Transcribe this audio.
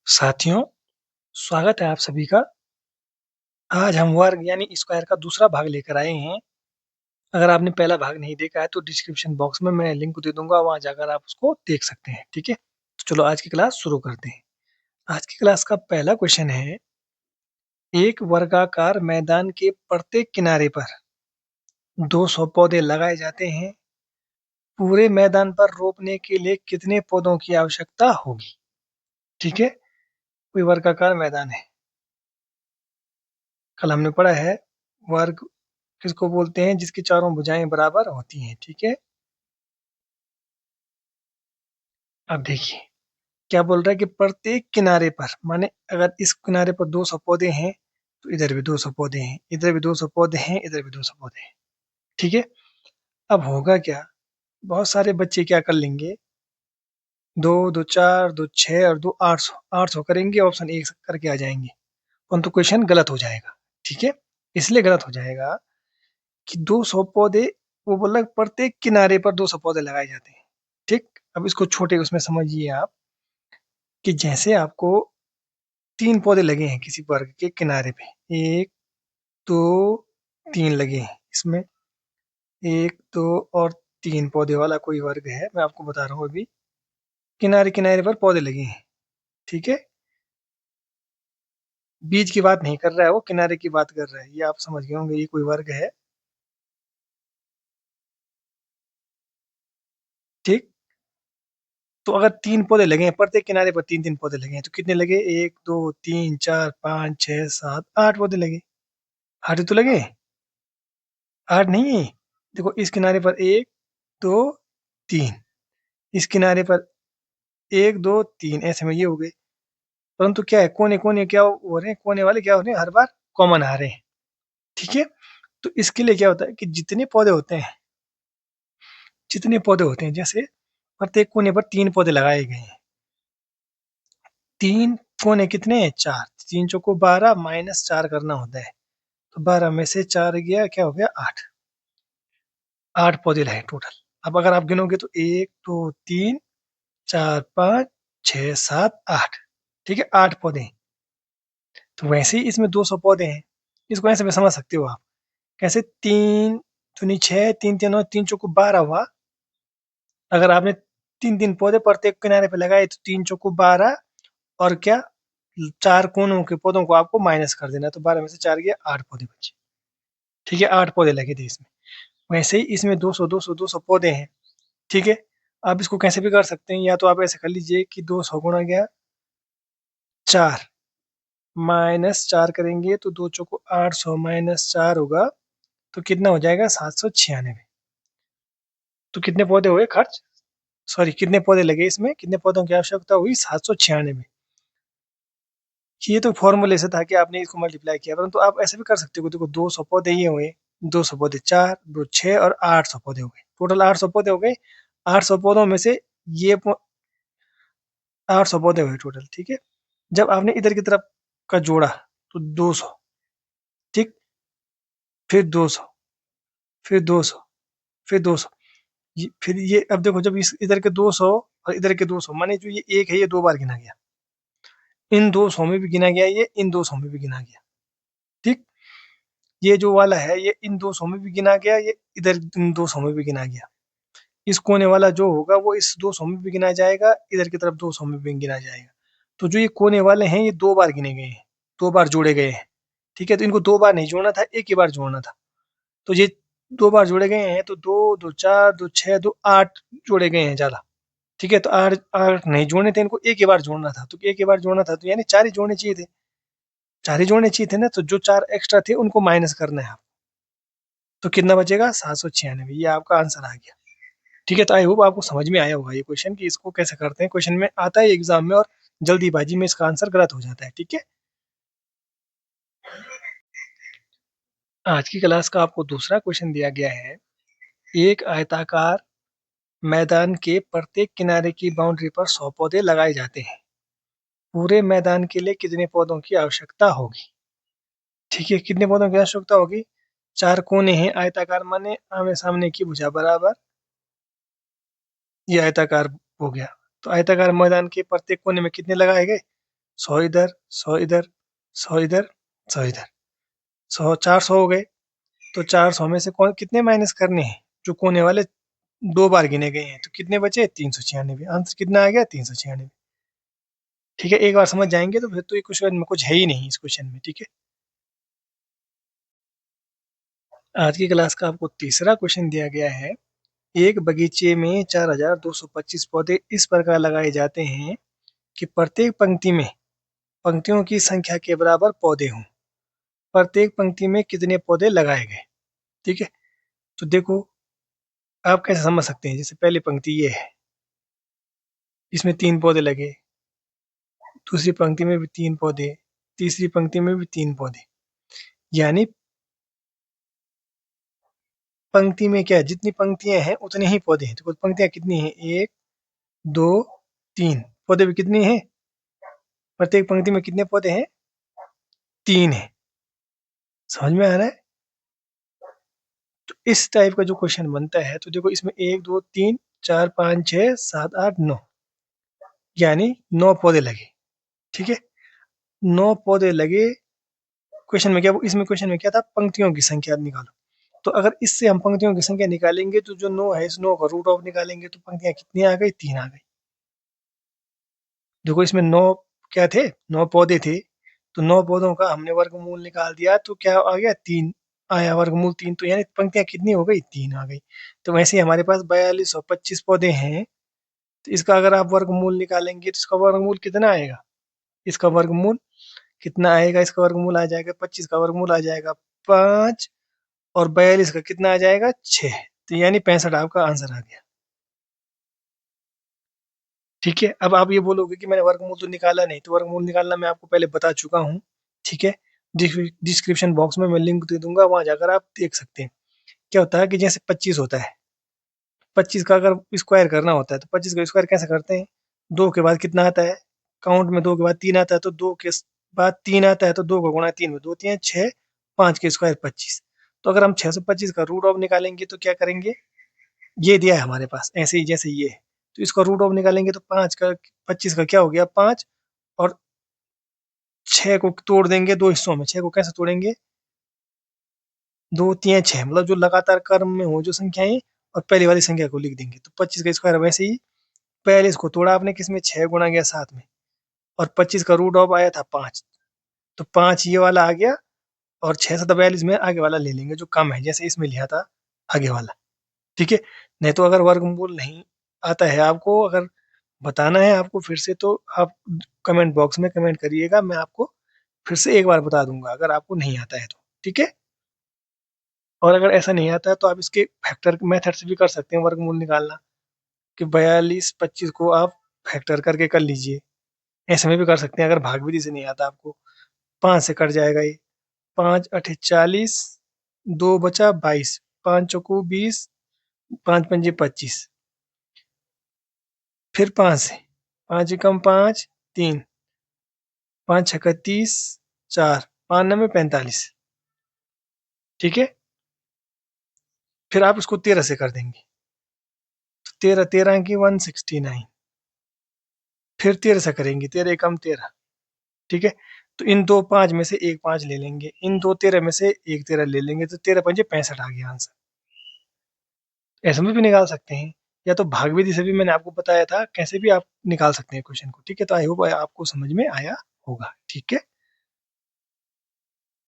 साथियों, स्वागत है आप सभी का। आज हम वर्ग यानी स्क्वायर का दूसरा भाग लेकर आए हैं। अगर आपने पहला भाग नहीं देखा है तो डिस्क्रिप्शन बॉक्स में मैं लिंक दे दूँगा, वहाँ जाकर आप उसको देख सकते हैं, ठीक है? तो चलो आज की क्लास शुरू करते हैं। आज की क्लास का पहला क्वेश्चन है, एक वर्गाकार मैदान के प्रत्येक किनारे पर 200 पौधे लगाए जाते हैं। पूरे मैदान पर रोपने के लिए कितने पौधों की आवश्यकता होगी? ठीक है? कोई वर्गाकार मैदान है। कल हमने पढ़ा है वर्ग किसको बोलते हैं जिसकी चारों भुजाएं बराबर होती हैं, ठीक है? अब देखिए क्या बोल रहा है कि प्रत्येक किनारे पर, माने अगर इस किनारे पर 200 पौधे हैं तो इधर भी 200 पौधे हैं, इधर भी 200 पौधे हैं, इधर भी 200 पौधे हैं, ठीक है? अब होगा क्या, बहुत सारे बच्चे क्या कर लेंगे, दो दो चार दो छः और दो 800 800 करेंगे, ऑप्शन एक करके आ जाएंगे, परंतु क्वेश्चन गलत हो जाएगा, ठीक है? इसलिए गलत हो जाएगा कि 200 पौधे, वो बोल रहा है प्रत्येक किनारे पर 200 पौधे लगाए जाते हैं, ठीक? अब इसको छोटे उसमें समझिए आप, कि जैसे आपको 3 पौधे लगे हैं किसी वर्ग के किनारे पे, 1 2 3 लगे हैं इसमें, 1 2 और 3 पौधे वाला कोई वर्ग है, मैं आपको बता रहा हूँ अभी। किनारे-किनारे पर पौधे लगे हैं, ठीक है? बीच की बात नहीं कर रहा है वो, किनारे की बात कर रहा है, ये आप समझ गए होंगे, ये कोई वर्ग है, ठीक? तो अगर 3 पौधे लगे हैं, प्रत्येक किनारे पर 3-3 पौधे लगे हैं, तो कितने लगे? 1 2 3 4 5 6 7 8 पौधे लगे। 8 ही तो लगे, 8 नहीं? देखो इस किनारे पर 1 2 3, इस किनारे पर 1 2 3, ऐसे में ये हो गए। परंतु क्या है, कोने-कोने क्या हो रहे हैं, कोने वाले क्या हो रहे हैं, हर बार कॉमन आ रहे हैं, ठीक है? तो इसके लिए क्या होता है कि जितने पौधे होते हैं, जैसे प्रत्येक कोने पर 3 पौधे लगाए गए हैं। 3 कोने कितने हैं? 4, 3 चौको 12 माइनस 4 करना होता है। तो 12 में से 4 गया, क्या हो गया? 8। 8 पौधे रहे टोटल। अब अगर आप गिनोगे तो 1 2 3 4 5 6 7 8, ठीक है? 8 पौधे हैं। तो वैसे ही इसमें 200 पौधे हैं। इसको ऐसे भी समझ सकते हो आप। कैसे? 3 दूनी 6, 3 तीन और 3 चौको 12 हुआ। अगर आपने 3-3 पौधे प्रत्येक किनारे पे लगाए तो 3 चौको 12, और क्या, 4 कोनों के पौधों को आपको माइनस कर देना, तो 12 में से 4 गया, 8 पौधे बचे, ठीक है? 8 पौधे लगे थे इसमें। वैसे ही इसमें 200 200 200 पौधे हैं, ठीक है? आप इसको कैसे भी कर सकते हैं, या तो आप ऐसे कर लीजिए कि 200 गुणा गया 4 माइनस 4 करेंगे तो 2 चौको 800 माइनस 4 होगा, तो कितना हो जाएगा? 796। तो कितने पौधे हुए खर्च, सॉरी कितने पौधे लगे इसमें, कितने पौधों की आवश्यकता हुई? 796। ये तो फॉर्मूले से था कि आपने इसको मल्टीप्लाई किया, परंतु आप ऐसे भी कर सकते हो। देखो 200 पौधे ये हुए, 200 पौधे 4 2 6 और 800 पौधे हो गए, टोटल 800 पौधे हो गए। 800 पौधों में से ये 800 पौधे हुए टोटल, ठीक है? जब आपने इधर की तरफ का जोड़ा तो 200, ठीक, फिर 200, फिर 200, फिर 200, फिर ये, अब देखो जब इस इधर के 200 और इधर के 200, माने जो ये एक है ये 2 बार गिना गया, इन 200 में भी गिना गया, ये इन 200 में भी गिना गया, ठीक? ये जो वाला है ये इन 200 में भी गिना गया, ये इधर इन 200 में भी गिना गया। इस कोने वाला जो होगा वो इस 200 में भी गिना जाएगा, इधर की तरफ 200 में भी गिना जाएगा। तो जो ये कोने वाले हैं ये 2 बार गिने गए हैं, 2 बार जोड़े गए हैं, ठीक है? तो इनको 2 बार नहीं जोड़ना था, एक ही बार जोड़ना था। तो ये 2 बार जोड़े गए हैं, तो 2 2 4 2 6 2 8 जोड़े गए हैं ज़्यादा, ठीक है? तो 8 8 नहीं जोड़ने थे, इनको एक ही बार जोड़ना था, तो एक ही बार जोड़ना था, तो यानी 4 ही जोड़ने चाहिए थे, 4 ही जोड़ने चाहिए थे ना, तो जो 4 एक्स्ट्रा थे उनको माइनस करना है। तो कितना बचेगा? 796। ये आपका आंसर आ गया, ठीक है? तो आई होप आपको समझ में आया होगा ये क्वेश्चन कि इसको कैसे करते हैं। क्वेश्चन में आता है एग्जाम में, और जल्दीबाजी में इसका आंसर गलत हो जाता है, ठीक है? आज की क्लास का आपको दूसरा क्वेश्चन दिया गया है, एक आयताकार मैदान के प्रत्येक किनारे की बाउंड्री पर 100 पौधे लगाए जाते हैं। पूरे मैदान के लिए कितने पौधों की आवश्यकता होगी? ठीक है, कितने पौधों की आवश्यकता होगी? 4 कोने हैं, आयताकार माने आमने सामने की भुजा बराबर, ये आयताकार हो गया। तो आयताकार मैदान के प्रत्येक कोने में कितने लगाए गए? 100 इधर, 100 इधर, 100 इधर, 100 इधर, 100 400 हो गए। तो 400 में से कौन कितने माइनस करने हैं? जो कोने वाले 2 बार गिने गए हैं, तो कितने बचे? 396। आंसर कितना आ गया? 396। ठीक है, एक बार समझ जाएंगे तो फिर तो ये क्वेश्चन में कुछ है ही नहीं इस क्वेश्चन में। ठीक है, आज की क्लास का आपको तीसरा क्वेश्चन दिया गया है। एक बगीचे में 4225 पौधे इस प्रकार लगाए जाते हैं कि प्रत्येक पंक्ति में पंक्तियों की संख्या के बराबर पौधे हों। प्रत्येक पंक्ति में कितने पौधे लगाए गए? ठीक है, तो देखो आप कैसे समझ सकते हैं। जैसे पहली पंक्ति ये है, इसमें 3 पौधे लगे, दूसरी पंक्ति में भी 3 पौधे, तीसरी पंक्ति में भी 3 पौधे। यानी पंक्ति में क्या है, जितनी पंक्तियां हैं उतने ही पौधे हैं। तो कुल पंक्तियां कितनी हैं? 1 2 3। पौधे भी कितनी हैं? प्रत्येक पंक्ति में कितने पौधे हैं? 3 है। समझ में आ रहा है? तो इस टाइप का जो क्वेश्चन बनता है, तो देखो इसमें 1 2 3 4 5 6 7 8 9, यानी 9 पौधे लगे। ठीक है, 9 पौधे लगे। क्वेश्चन में क्या, इसमें क्वेश्चन में क्या था? पंक्तियों की संख्या निकालो। तो अगर इससे हम पंक्तियों की संख्या निकालेंगे तो जो 9 है, इस 9 का रूट ऑफ निकालेंगे तो पंक्तियां कितनी आ गई? 3 आ गई। देखो इसमें 9 क्या थे? 9 पौधे थे। तो 9 पौधों का हमने वर्गमूल निकाल दिया तो क्या आ गया? 3 आया, वर्गमूल 3। तो यानी पंक्तियां कितनी हो गई? 3 आ गई। तो वैसे ही हमारे पास 4225 पौधे हैं, तो इसका अगर आप वर्गमूल निकालेंगे तो इसका वर्गमूल कितना आएगा? इसका वर्गमूल कितना आएगा? इसका वर्गमूल आ जाएगा 25 का वर्गमूल आ जाएगा 5, और 42 का कितना आ जाएगा? 6। तो यानी 65 आपका आंसर आ गया। ठीक है, अब आप ये बोलोगे कि मैंने वर्गमूल तो निकाला नहीं। तो वर्गमूल निकालना मैं आपको पहले बता चुका हूँ। ठीक है, डिस्क्रिप्शन बॉक्स में मैं लिंक दे दूंगा, वहां जाकर आप देख सकते हैं। क्या होता है कि जैसे 25 होता है, 25 का अगर स्क्वायर करना होता है तो 25 का स्क्वायर कैसे करते हैं? 2 के बाद कितना आता है? काउंट में 2 के बाद 3 आता है, तो 2 के बाद 3 आता है, तो 2 को गुणा 3 में 2 3 6, 5 के स्क्वायर 25। तो अगर हम 625 का रूट ऑफ निकालेंगे तो क्या करेंगे? ये दिया है हमारे पास ऐसे ही, जैसे ये है, तो इसका रूट ऑफ निकालेंगे तो 5 का 25 का क्या हो गया? 5। और 6 को तोड़ देंगे 2 हिस्सों में। 6 को कैसे तोड़ेंगे? 2 3 6, मतलब जो लगातार क्रम में हो जो संख्याएं, और पहली वाली संख्या को लिख देंगे। तो 25 का स्क्वायर वैसे ही 42 को तोड़ा आपने किसमें? 6 गुणा गया 7 में, और 25 का रूट ऑफ आया था 5। तो 5 ये वाला आ गया, और 6 7 42 में आगे वाला ले लेंगे जो कम है, जैसे इसमें लिया था आगे वाला। ठीक है, नहीं तो अगर वर्गमूल नहीं आता है आपको, अगर बताना है आपको फिर से, तो आप कमेंट बॉक्स में कमेंट करिएगा, मैं आपको फिर से एक बार बता दूंगा अगर आपको नहीं आता है तो। ठीक है, और अगर ऐसा नहीं आता है तो आप इसके फैक्टर मेथड से भी कर सकते हैं वर्गमूल निकालना, कि 42 25 को आप फैक्टर करके कर लीजिए। ऐसे में भी कर सकते हैं अगर भाग विधि से नहीं आता आपको। 5 से कट जाएगा ये, 5 अठे 40, 2 बचा 22, 5 चौको 20, 5 पंजे 25, फिर 5 से 5 एकम 5 3, 5 छक्का 30, 4, 5 नवे 45। ठीक है, फिर आप इसको 13 से कर देंगे, तो 13 13 की 169, फिर 13 से करेंगे, 13 एकम 13। ठीक है, तो इन दो 5 में से एक 5 ले लेंगे, इन दो 13 में से एक 13 ले लेंगे, तो 13 पंजे 65 आ गया आंसर। ऐसे में भी निकाल सकते हैं, या तो भाग विधि से भी मैंने आपको बताया था, कैसे भी आप निकाल सकते हैं क्वेश्चन को। ठीक है, तो आई होप आपको समझ में आया होगा। ठीक है।